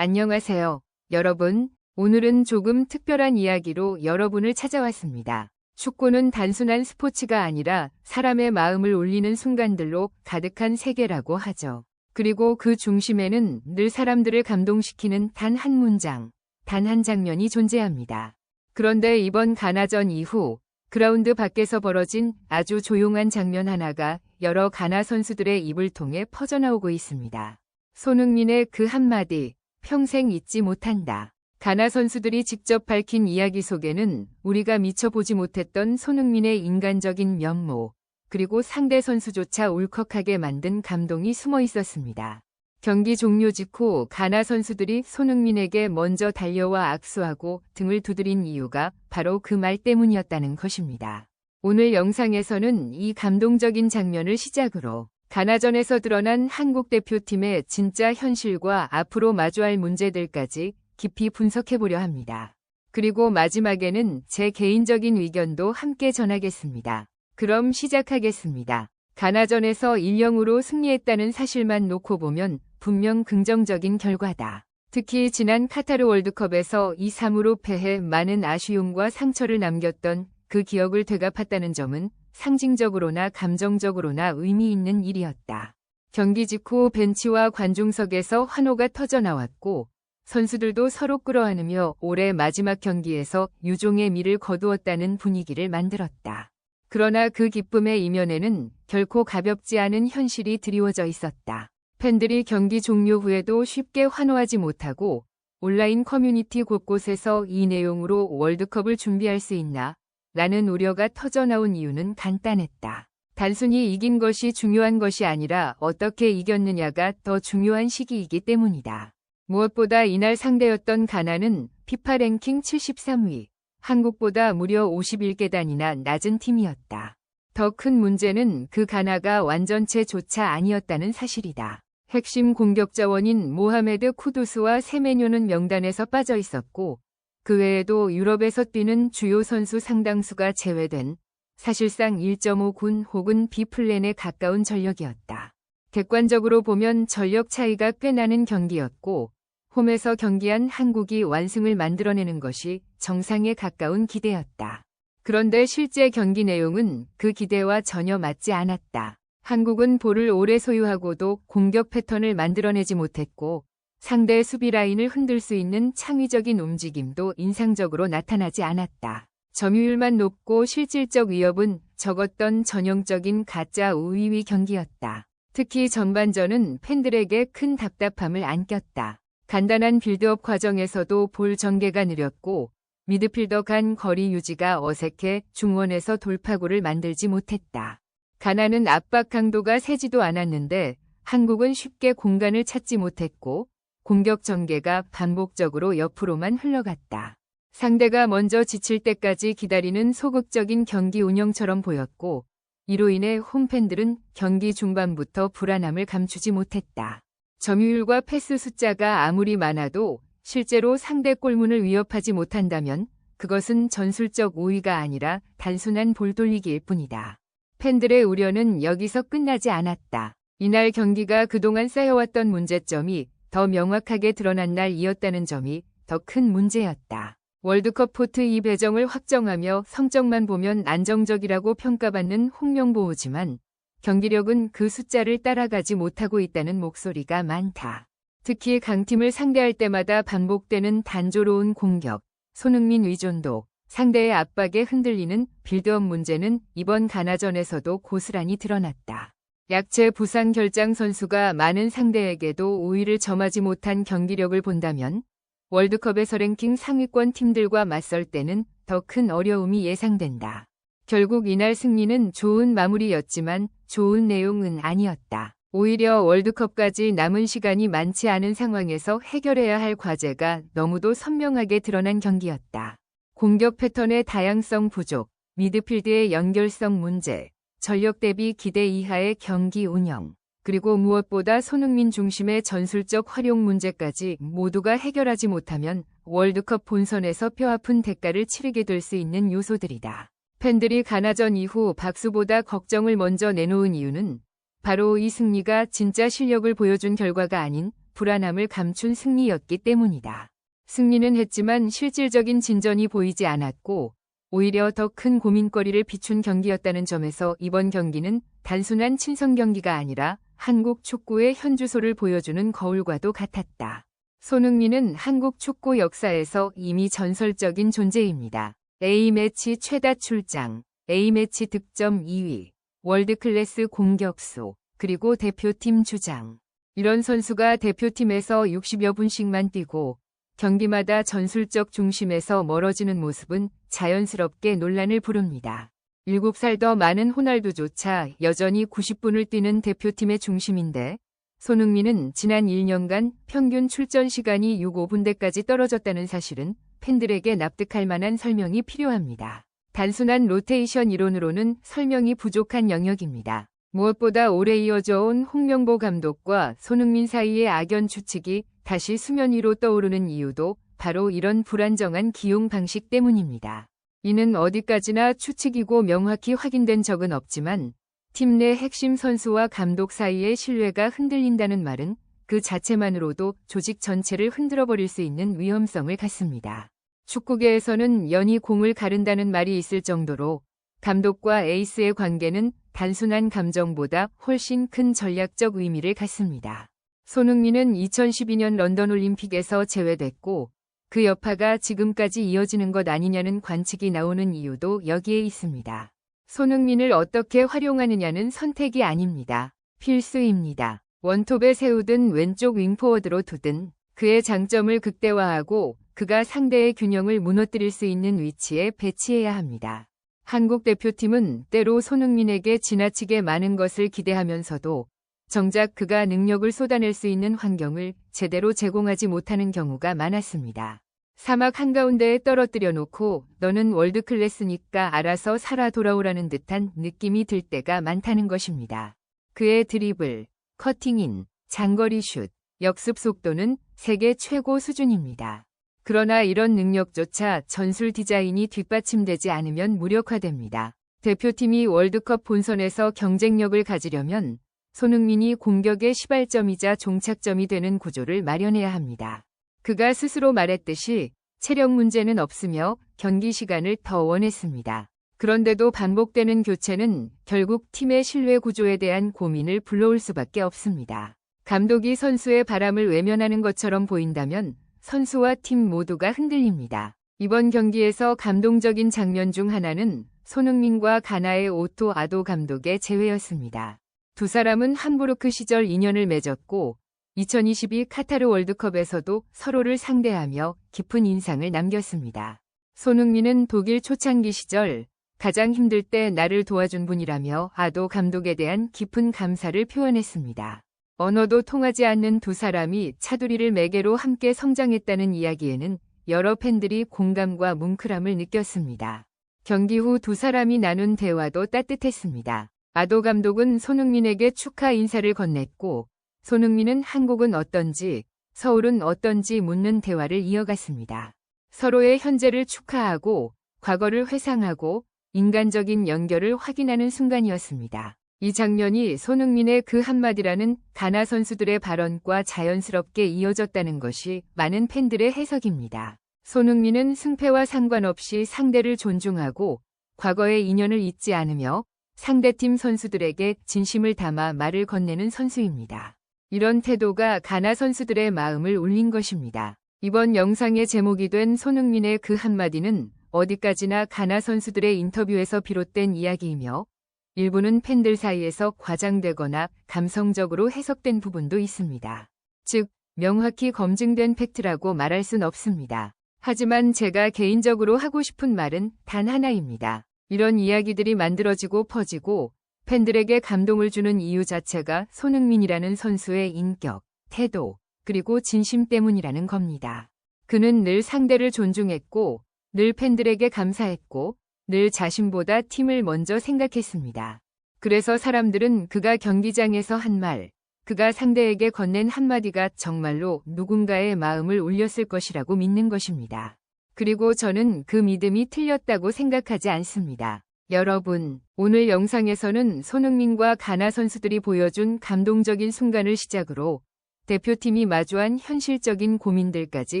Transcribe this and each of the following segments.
안녕하세요, 여러분. 오늘은 조금 특별한 이야기로 여러분을 찾아왔습니다. 축구는 단순한 스포츠가 아니라 사람의 마음을 울리는 순간들로 가득한 세계라고 하죠. 그리고 그 중심에는 늘 사람들을 감동시키는 단 한 문장, 단 한 장면이 존재합니다. 그런데 이번 가나전 이후 그라운드 밖에서 벌어진 아주 조용한 장면 하나가 여러 가나 선수들의 입을 통해 퍼져나오고 있습니다. 손흥민의 그 한마디, 평생 잊지 못한다. 가나 선수들이 직접 밝힌 이야기 속에는 우리가 미처 보지 못했던 손흥민의 인간적인 면모, 그리고 상대 선수조차 울컥하게 만든 감동이 숨어 있었습니다. 경기 종료 직후 가나 선수들이 손흥민에게 먼저 달려와 악수하고 등을 두드린 이유가 바로 그 말 때문이었다는 것입니다. 오늘 영상에서는 이 감동적인 장면을 시작으로 가나전에서 드러난 한국 대표팀의 진짜 현실과 앞으로 마주할 문제들까지 깊이 분석해보려 합니다. 그리고 마지막에는 제 개인적인 의견도 함께 전하겠습니다. 그럼 시작하겠습니다. 가나전에서 1-0으로 승리했다는 사실만 놓고 보면 분명 긍정적인 결과다. 특히 지난 카타르 월드컵에서 2-3으로 패해 많은 아쉬움과 상처를 남겼던 그 기억을 되갚았다는 점은 상징적으로나 감정적으로나 의미 있는 일이었다. 경기 직후 벤치와 관중석에서 환호가 터져나왔고 선수들도 서로 끌어안으며 올해 마지막 경기에서 유종의 미를 거두었다는 분위기를 만들었다. 그러나 그 기쁨의 이면에는 결코 가볍지 않은 현실이 드리워져 있었다. 팬들이 경기 종료 후에도 쉽게 환호하지 못하고 온라인 커뮤니티 곳곳에서 이 내용으로 월드컵을 준비할 수 있나? 라는 우려가 터져나온 이유는 간단했다. 단순히 이긴 것이 중요한 것이 아니라 어떻게 이겼느냐가 더 중요한 시기이기 때문이다. 무엇보다 이날 상대였던 가나는 피파 랭킹 73위, 한국보다 무려 51계단이나 낮은 팀이었다. 더 큰 문제는 그 가나가 완전체조차 아니었다는 사실이다. 핵심 공격 자원인 모하메드 쿠두스와 세메뇨는 명단에서 빠져 있었고 그 외에도 유럽에서 뛰는 주요 선수 상당수가 제외된 사실상 1.5군 혹은 B플랜에 가까운 전력이었다. 객관적으로 보면 전력 차이가 꽤 나는 경기였고 홈에서 경기한 한국이 완승을 만들어내는 것이 정상에 가까운 기대였다. 그런데 실제 경기 내용은 그 기대와 전혀 맞지 않았다. 한국은 볼을 오래 소유하고도 공격 패턴을 만들어내지 못했고 상대 수비 라인을 흔들 수 있는 창의적인 움직임도 인상적으로 나타나지 않았다. 점유율만 높고 실질적 위협은 적었던 전형적인 가짜 우위위 경기였다. 특히 전반전은 팬들에게 큰 답답함을 안겼다. 간단한 빌드업 과정에서도 볼 전개가 느렸고 미드필더 간 거리 유지가 어색해 중원에서 돌파구를 만들지 못했다. 가나는 압박 강도가 세지도 않았는데 한국은 쉽게 공간을 찾지 못했고 공격 전개가 반복적으로 옆으로만 흘러갔다. 상대가 먼저 지칠 때까지 기다리는 소극적인 경기 운영처럼 보였고 이로 인해 홈팬들은 경기 중반부터 불안함을 감추지 못했다. 점유율과 패스 숫자가 아무리 많아도 실제로 상대 골문을 위협하지 못한다면 그것은 전술적 우위가 아니라 단순한 볼 돌리기일 뿐이다. 팬들의 우려는 여기서 끝나지 않았다. 이날 경기가 그동안 쌓여왔던 문제점이 더 명확하게 드러난 날이었다는 점이 더 큰 문제였다. 월드컵 포트 2 배정을 확정하며 성적만 보면 안정적이라고 평가받는 홍명보우지만 경기력은 그 숫자를 따라가지 못하고 있다는 목소리가 많다. 특히 강팀을 상대할 때마다 반복되는 단조로운 공격, 손흥민 의존도, 상대의 압박에 흔들리는 빌드업 문제는 이번 가나전에서도 고스란히 드러났다. 약체 부상 결장 선수가 많은 상대에게도 우위를 점하지 못한 경기력을 본다면 월드컵에서 랭킹 상위권 팀들과 맞설 때는 더 큰 어려움이 예상된다. 결국 이날 승리는 좋은 마무리였지만 좋은 내용은 아니었다. 오히려 월드컵까지 남은 시간이 많지 않은 상황에서 해결해야 할 과제가 너무도 선명하게 드러난 경기였다. 공격 패턴의 다양성 부족, 미드필드의 연결성 문제, 전력 대비 기대 이하의 경기 운영, 그리고 무엇보다 손흥민 중심의 전술적 활용 문제까지 모두가 해결하지 못하면 월드컵 본선에서 뼈아픈 대가를 치르게 될 수 있는 요소들이다. 팬들이 가나전 이후 박수보다 걱정을 먼저 내놓은 이유는 바로 이 승리가 진짜 실력을 보여준 결과가 아닌 불안함을 감춘 승리였기 때문이다. 승리는 했지만 실질적인 진전이 보이지 않았고 오히려 더 큰 고민거리를 비춘 경기였다는 점에서 이번 경기는 단순한 친선 경기가 아니라 한국 축구의 현주소를 보여주는 거울과도 같았다. 손흥민은 한국 축구 역사에서 이미 전설적인 존재입니다. A매치 최다 출장, A매치 득점 2위, 월드클래스 공격수, 그리고 대표팀 주장. 이런 선수가 대표팀에서 60여 분씩만 뛰고 경기마다 전술적 중심에서 멀어지는 모습은 자연스럽게 논란을 부릅니다. 7살 더 많은 호날두조차 여전히 90분을 뛰는 대표팀의 중심인데 손흥민은 지난 1년간 평균 출전 시간이 6~5분대까지 떨어졌다는 사실은 팬들에게 납득할 만한 설명이 필요합니다. 단순한 로테이션 이론으로는 설명이 부족한 영역입니다. 무엇보다 오래 이어져 온 홍명보 감독과 손흥민 사이의 악연 추측이 다시 수면 위로 떠오르는 이유도 바로 이런 불안정한 기용 방식 때문입니다. 이는 어디까지나 추측이고 명확히 확인된 적은 없지만 팀 내 핵심 선수와 감독 사이의 신뢰가 흔들린다는 말은 그 자체만으로도 조직 전체를 흔들어버릴 수 있는 위험성을 갖습니다. 축구계에서는 연이 공을 가른다는 말이 있을 정도로 감독과 에이스의 관계는 단순한 감정보다 훨씬 큰 전략적 의미를 갖습니다. 손흥민은 2012년 런던 올림픽에서 제외됐고 그 여파가 지금까지 이어지는 것 아니냐는 관측이 나오는 이유도 여기에 있습니다. 손흥민을 어떻게 활용하느냐는 선택이 아닙니다. 필수입니다. 원톱에 세우든 왼쪽 윙포워드로 두든 그의 장점을 극대화하고 그가 상대의 균형을 무너뜨릴 수 있는 위치에 배치해야 합니다. 한국 대표팀은 때로 손흥민에게 지나치게 많은 것을 기대하면서도 정작 그가 능력을 쏟아낼 수 있는 환경을 제대로 제공하지 못하는 경우가 많았습니다. 사막 한가운데에 떨어뜨려 놓고 너는 월드클래스니까 알아서 살아 돌아오라는 듯한 느낌이 들 때가 많다는 것입니다. 그의 드리블, 커팅인, 장거리 슛, 역습 속도는 세계 최고 수준입니다. 그러나 이런 능력조차 전술 디자인이 뒷받침되지 않으면 무력화됩니다. 대표팀이 월드컵 본선에서 경쟁력을 가지려면 손흥민이 공격의 시발점이자 종착점이 되는 구조를 마련해야 합니다. 그가 스스로 말했듯이 체력 문제는 없으며 경기 시간을 더 원했습니다. 그런데도 반복되는 교체는 결국 팀의 신뢰 구조에 대한 고민을 불러올 수밖에 없습니다. 감독이 선수의 바람을 외면하는 것처럼 보인다면 선수와 팀 모두가 흔들립니다. 이번 경기에서 감동적인 장면 중 하나는 손흥민과 가나의 오토 아도 감독의 재회였습니다. 두 사람은 함부르크 시절 인연을 맺었고 2022 카타르 월드컵에서도 서로를 상대하며 깊은 인상을 남겼습니다. 손흥민은 독일 초창기 시절 가장 힘들 때 나를 도와준 분이라며 아도 감독에 대한 깊은 감사를 표현했습니다. 언어도 통하지 않는 두 사람이 차두리를 매개로 함께 성장했다는 이야기에는 여러 팬들이 공감과 뭉클함을 느꼈습니다. 경기 후 두 사람이 나눈 대화도 따뜻했습니다. 아도 감독은 손흥민에게 축하 인사를 건넸고 손흥민은 한국은 어떤지, 서울은 어떤지 묻는 대화를 이어갔습니다. 서로의 현재를 축하하고 과거를 회상하고 인간적인 연결을 확인하는 순간이었습니다. 이 장면이 손흥민의 그 한마디라는 가나 선수들의 발언과 자연스럽게 이어졌다는 것이 많은 팬들의 해석입니다. 손흥민은 승패와 상관없이 상대를 존중하고 과거의 인연을 잊지 않으며 상대팀 선수들에게 진심을 담아 말을 건네는 선수입니다. 이런 태도가 가나 선수들의 마음을 울린 것입니다. 이번 영상의 제목이 된 손흥민의 그 한마디는 어디까지나 가나 선수들의 인터뷰에서 비롯된 이야기이며 일부는 팬들 사이에서 과장되거나 감성적으로 해석된 부분도 있습니다. 즉, 명확히 검증된 팩트라고 말할 순 없습니다. 하지만 제가 개인적으로 하고 싶은 말은 단 하나입니다. 이런 이야기들이 만들어지고 퍼지고 팬들에게 감동을 주는 이유 자체가 손흥민이라는 선수의 인격, 태도, 그리고 진심 때문이라는 겁니다. 그는 늘 상대를 존중했고 늘 팬들에게 감사했고 늘 자신보다 팀을 먼저 생각했습니다. 그래서 사람들은 그가 경기장에서 한 말, 그가 상대에게 건넨 한마디가 정말로 누군가의 마음을 울렸을 것이라고 믿는 것입니다. 그리고 저는 그 믿음이 틀렸다고 생각하지 않습니다. 여러분, 오늘 영상에서는 손흥민과 가나 선수들이 보여준 감동적인 순간을 시작으로 대표팀이 마주한 현실적인 고민들까지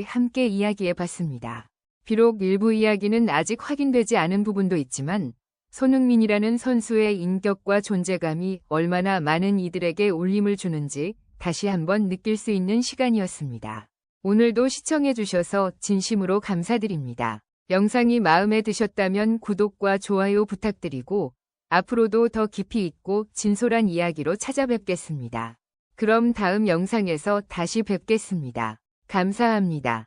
함께 이야기해 봤습니다. 비록 일부 이야기는 아직 확인되지 않은 부분도 있지만 손흥민이라는 선수의 인격과 존재감이 얼마나 많은 이들에게 울림을 주는지 다시 한번 느낄 수 있는 시간이었습니다. 오늘도 시청해주셔서 진심으로 감사드립니다. 영상이 마음에 드셨다면 구독과 좋아요 부탁드리고 앞으로도 더 깊이 있고 진솔한 이야기로 찾아뵙겠습니다. 그럼 다음 영상에서 다시 뵙겠습니다. 감사합니다.